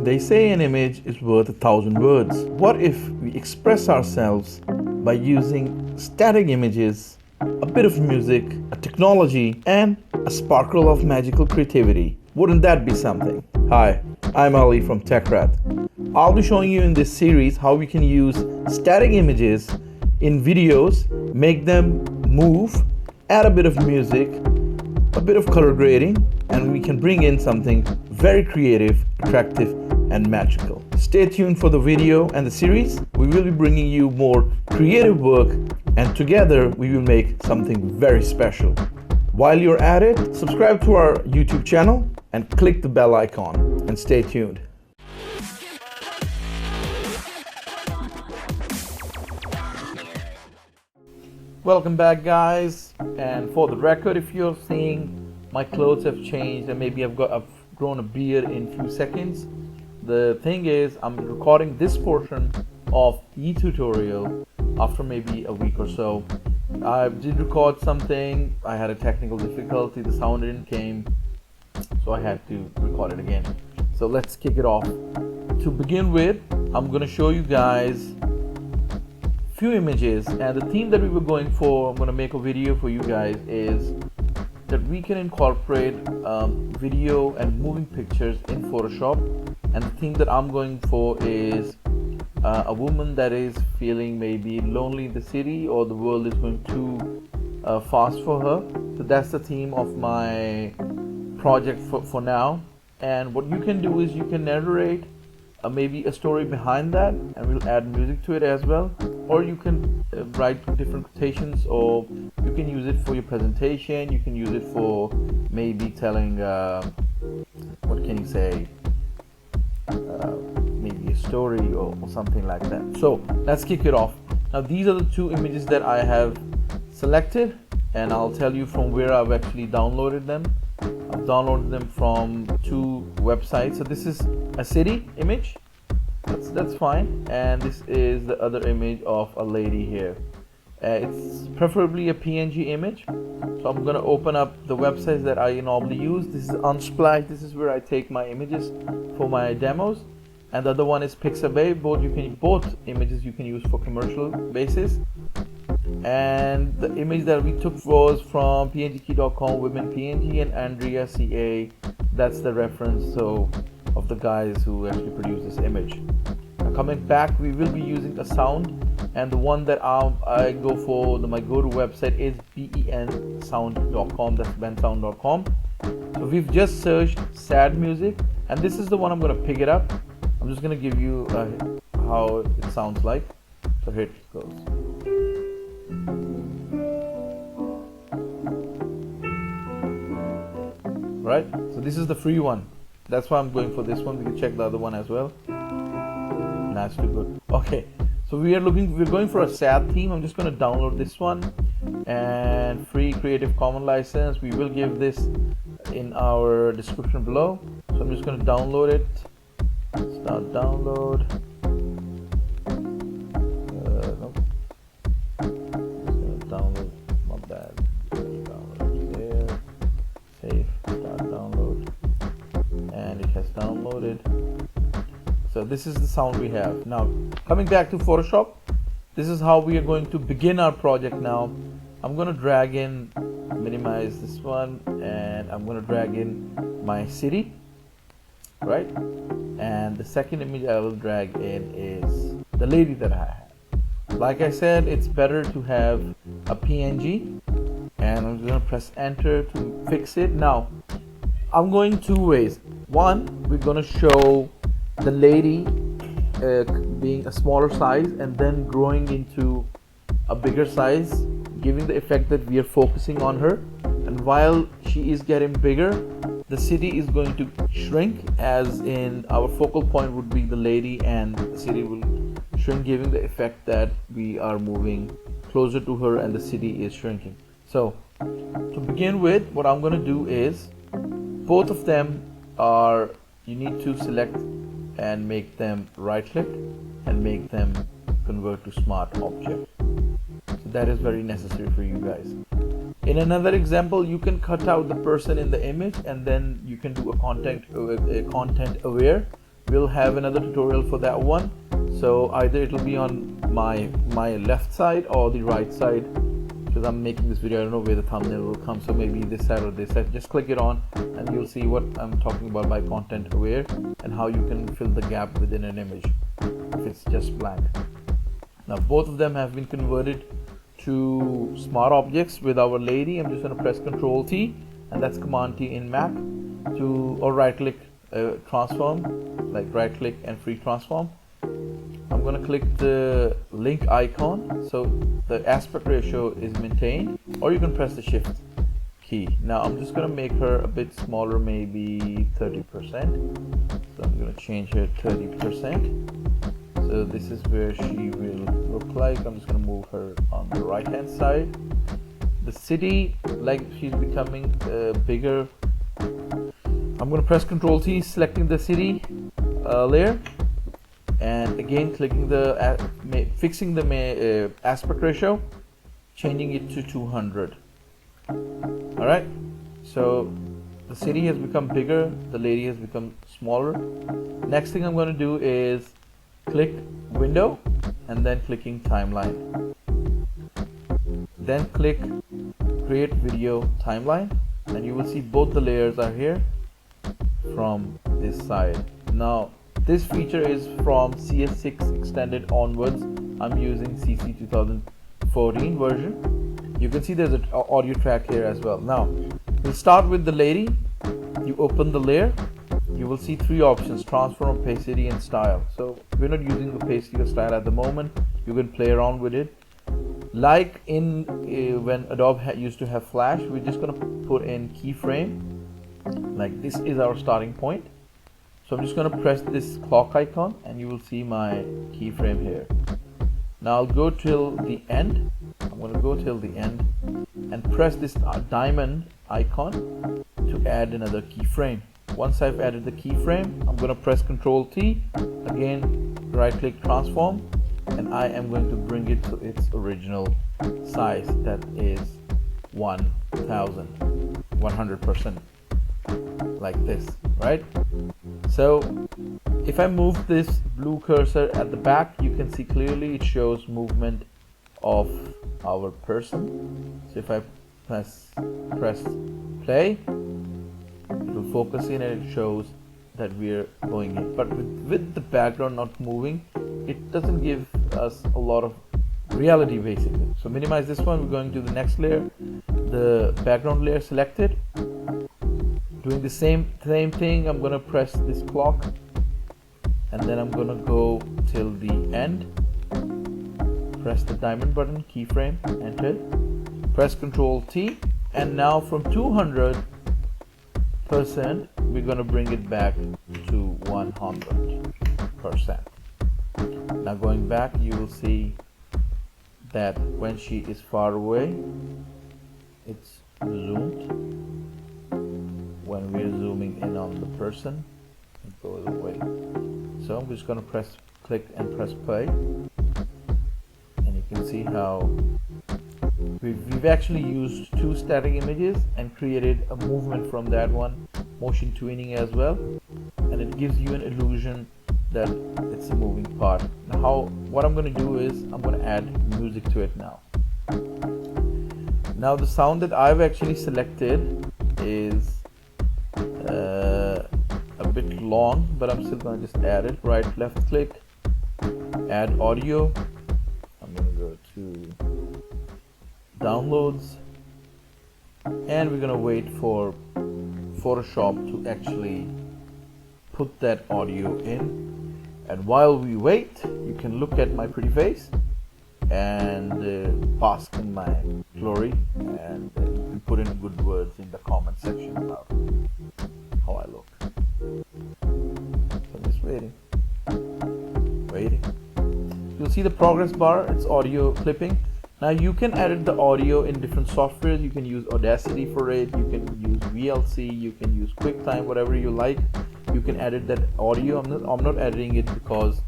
They say an image is worth 1,000 words. What if we express ourselves by using static images, a bit of music, a technology, and a sparkle of magical creativity? Wouldn't that be something? Hi, I'm Ali from TechWrath. I'll be showing you in this series how we can use static images in videos, make them move, add a bit of music, a bit of color grading, and we can bring in something very creative, attractive, and magical. Stay tuned for the video and the series. We will be bringing you more creative work, and together we will make something very special. While you're at it, subscribe to our YouTube channel and click the bell icon and stay tuned. Welcome back, guys, and for the record, if you're seeing my clothes have changed and maybe I've grown a beard in a few seconds, the thing is I'm recording this portion of the tutorial after maybe a week or so. I did record something, I had a technical difficulty, the sound didn't came, so I had to record it again. So let's kick it off. To begin with, I'm going to show you guys few images, and the theme that we were going for, I'm going to make a video for you guys, is that we can incorporate video and moving pictures in Photoshop. And the theme that I'm going for is a woman that is feeling maybe lonely in the city, or the world is going too fast for her. So that's the theme of my project for now. And what you can do is you can narrate maybe a story behind that, and we'll add music to it as well. Or you can write different quotations, or you can use it for your presentation. You can use it for maybe telling, what can you say, maybe a story or something like that. So let's kick it off. Now these are the two images that I have selected, and I'll tell you from where I've actually downloaded them. I've downloaded them from two websites. So this is a city image. That's fine, and this is the other image of a lady here. It's preferably a PNG image, so I'm gonna open up the websites that I normally use. This is Unsplash. This is where I take my images for my demos, and the other one is Pixabay. Both images you can use for commercial basis. And the image that we took was from pngkey.com, Women PNG, and Andrea CA. That's the reference of the guys who actually produced this image. Now coming back, we will be using a sound, and the one that I go for, my go-to website is bensound.com. that's bensound.com. So we've just searched sad music, and this is the one I'm going to pick it up. I'm just going to give you how it sounds like. So here it goes. Right, so this is the free one. That's why I'm going for this one. We can check the other one as well. That's too good. Okay, so we're going for a sad theme. I'm just going to download this one, and free Creative Commons license. We will give this in our description below. So I'm just going to download it. Start download. Nope. Just going to download. Not bad. Download there. Save. Start download. And it has downloaded. So this is the sound we have. Now coming back to Photoshop, this is how we are going to begin our project. Now I'm going to drag in, minimize this one, and I'm going to drag in my city, right? And the second image I will drag in is the lady that I have. Like I said, it's better to have a PNG, and I'm going to press enter to fix it. Now I'm going two ways. One, we're going to show the lady being a smaller size and then growing into a bigger size, giving the effect that we are focusing on her. And while she is getting bigger, the city is going to shrink, as in our focal point would be the lady, and the city will shrink, giving the effect that we are moving closer to her and the city is shrinking. So to begin with, what I'm going to do is, both of them are, you need to select and make them right click and make them convert to smart object. So that is very necessary for you guys. In another example, you can cut out the person in the image, and then you can do a content aware. we'll have another tutorial for that one. So either it'll be on my left side or the right side, because I'm making this video, I don't know where the thumbnail will come, so maybe this side or this side. Just click it on and you'll see what I'm talking about by content aware, and how you can fill the gap within an image if it's just blank. Now both of them have been converted to smart objects with our lady. I'm just going to press Ctrl T, and that's Command T in Mac, or right click transform, like right click and free transform. I'm going to click the link icon so the aspect ratio is maintained, or you can press the shift key. Now I'm just going to make her a bit smaller, maybe 30%. So I'm going to change her 30%. So this is where she will look like. I'm just going to move her on the right hand side. The city, like she's becoming bigger. I'm going to press Ctrl T, selecting the city layer, and again clicking fixing the aspect ratio, changing it to 200. Alright, so the city has become bigger, the lady has become smaller. Next thing I'm going to do is click window and then clicking timeline, then click create video timeline, and you will see both the layers are here from this side. Now this feature is from CS6 extended onwards. I'm using CC 2014 version. You can see there's an audio track here as well. Now we'll start with the lady. You open the layer, you will see three options: transform, opacity, and style. So we're not using opacity or style at the moment. You can play around with it. Like in when Adobe used to have Flash, we're just going to put in keyframe. Like this is our starting point. So I'm just going to press this clock icon and you will see my keyframe here. Now I'll go till the end. I'm going to go till the end and press this diamond icon to add another keyframe. Once I've added the keyframe, I'm going to press Ctrl T, again right click transform, and I am going to bring it to its original size, that is 100%, like this, right? So if I move this blue cursor at the back, you can see clearly it shows movement of our person. So if I press play, it will focus in and it shows that we're going in. But with the background not moving, it doesn't give us a lot of reality basically. So minimize this one. We're going to the next layer, the background layer selected. Doing the same thing, I'm going to press this clock and then I'm going to go till the end. Press the diamond button, keyframe, enter. Press Ctrl T, and now from 200%, we're going to bring it back to 100%. Now going back, you will see that when she is far away, it's zoomed. When we're zooming in on the person, it goes away. So I'm just going to click and press play, and you can see how we've actually used two static images and created a movement from that one, motion tweening as well, and it gives you an illusion that it's a moving part. Now what I'm going to do is I'm going to add music to it now. Now the sound that I've actually selected is a bit long, but I'm still going to just add it. Right left click, add audio. I'm going to go to downloads, and we're going to wait for Photoshop to actually put that audio in. And while we wait, you can look at my pretty face and bask in my glory, and you can put in good words in the comment section about how I look. So I'm just waiting. You'll see the progress bar, it's audio clipping. Now you can edit the audio in different softwares. You can use Audacity for it, you can use VLC, you can use QuickTime, whatever you like. You can edit that audio. I'm not editing it because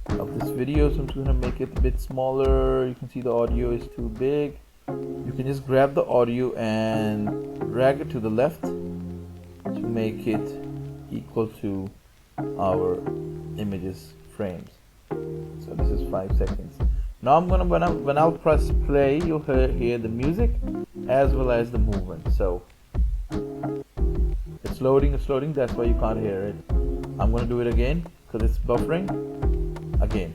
of this video, so I'm just going to make it a bit smaller. You can see the audio is too big. You can just grab the audio and drag it to the left to make it equal to our images frames. So this is 5 seconds. Now I'm gonna when I'll press play, you'll hear the music as well as the movement. So it's loading, that's why you can't hear it. I'm gonna do it again because it's buffering again.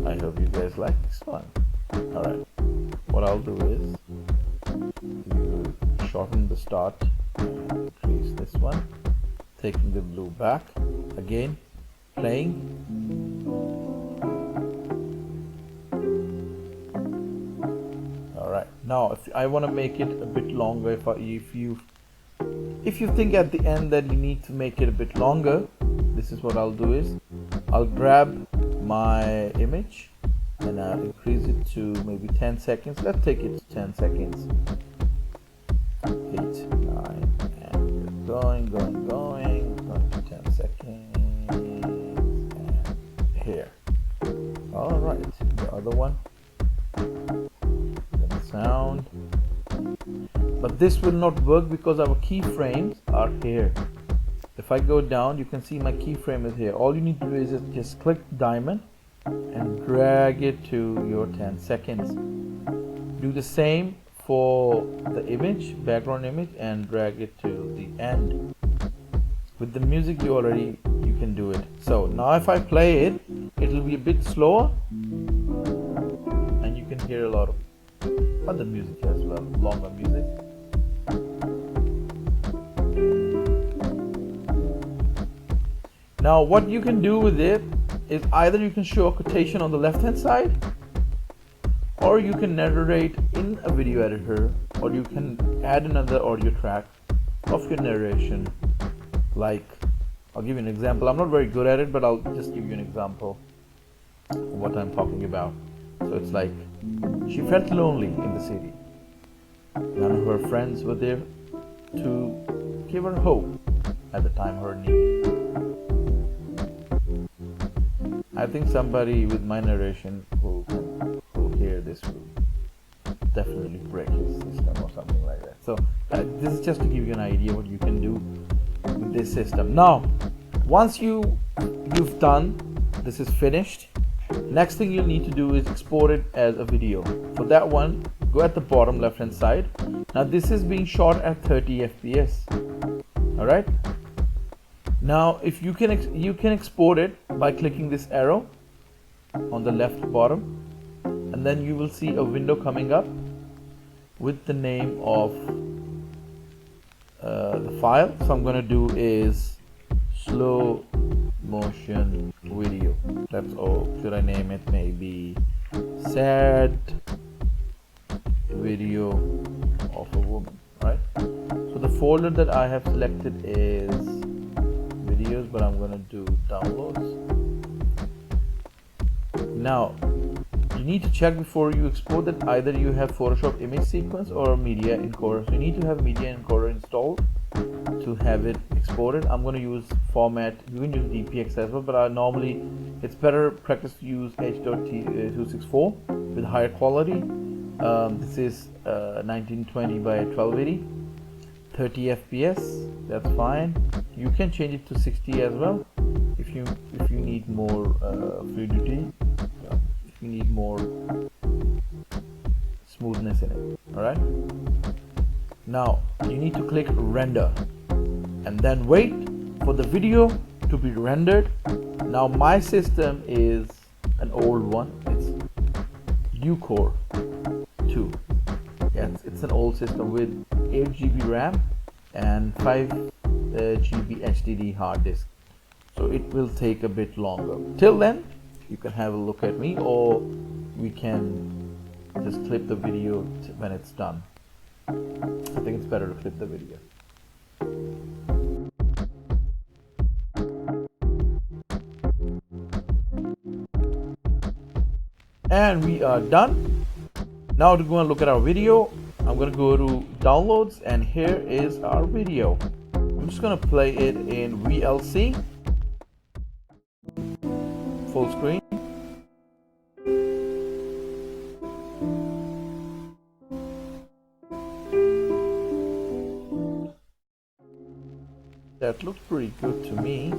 I hope you guys like this one. Alright, what I'll do is shorten the start and increase this one, taking the blue back, again playing. Alright, now if I want to make it a bit longer, if you think at the end that you need to make it a bit longer, this is what I'll do is I'll grab my image and I'll increase it to maybe 10 seconds. Let's take it to 10 seconds. 8, 9, and going to 10 seconds, and here. Alright, the other one, the sound, but this will not work because our keyframes are here. If I go down, you can see my keyframe is here. All you need to do is just click diamond and drag it to your 10 seconds. Do the same for the image, background image, and drag it to the end. With the music you can do it. So now if I play it, it will be a bit slower and you can hear a lot of other music as well, longer music. Now what you can do with it is either you can show a quotation on the left hand side, or you can narrate in a video editor, or you can add another audio track of your narration. Like, I'll give you an example. I'm not very good at it, but I'll just give you an example of what I'm talking about. So it's like, she felt lonely in the city. None of her friends were there to give her hope at the time of her need. I think somebody with my narration who hear this will definitely break his system or something like that. So this is just to give you an idea what you can do with this system. Now, once you've done, this is finished. Next thing you'll need to do is export it as a video. For that one, go at the bottom left hand side. Now this is being shot at 30 FPS. Alright. Now if you can export it by clicking this arrow on the left bottom, and then you will see a window coming up with the name of the file. So I'm going to do is slow motion video. That's all. Should I name it maybe sad video of a woman, right? So the folder that I have selected is videos, but I'm going to do downloads. Now you need to check before you export that either you have Photoshop image sequence or media encoder. So you need to have media encoder installed to have it exported. I'm going to use format. You can use DPX as well, but normally it's better practice to use H.264 with higher quality. This is 1920 by 1280, 30 FPS. That's fine. You can change it to 60 as well if you need more fluidity. If you need more smoothness in it. Alright. Now you need to click render and then wait for the video to be rendered. Now my system is an old one. It's Ucore 2. Yes, it's an old system with 8 GB RAM and 5 GB HDD hard disk. So it will take a bit longer. Till then, you can have a look at me, or we can just clip the video when it's done. I think it's better to clip the video. And we are done. Now to go and look at our video, I'm going to go to downloads, and here is our video. I'm just going to play it in VLC full screen. That looks pretty good to me.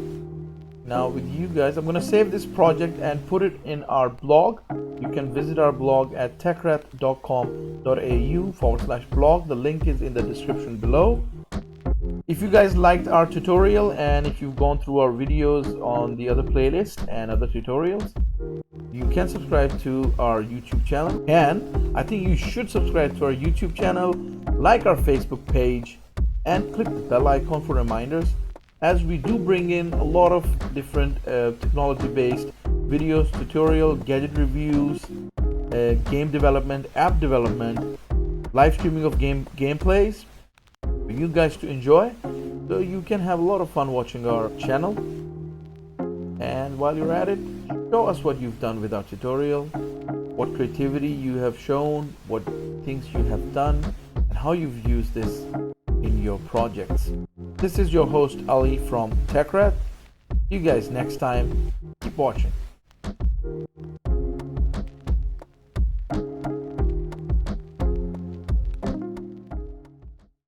Now with you guys, I'm gonna save this project and put it in our blog. You can visit our blog at techwrath.com.au/blog. The link is in the description below. If you guys liked our tutorial and if you've gone through our videos on the other playlist and other tutorials, you can subscribe to our YouTube channel. And I think you should subscribe to our YouTube channel, like our Facebook page, and click the bell icon for reminders, as we do bring in a lot of different technology-based videos, tutorial, gadget reviews, game development, app development, live streaming of gameplays for you guys to enjoy, so you can have a lot of fun watching our channel. And while you're at it, show us what you've done with our tutorial, what creativity you have shown, what things you have done, and how you've used this in your projects. This is your host Ali from TechWrath. See you guys next time. Keep watching.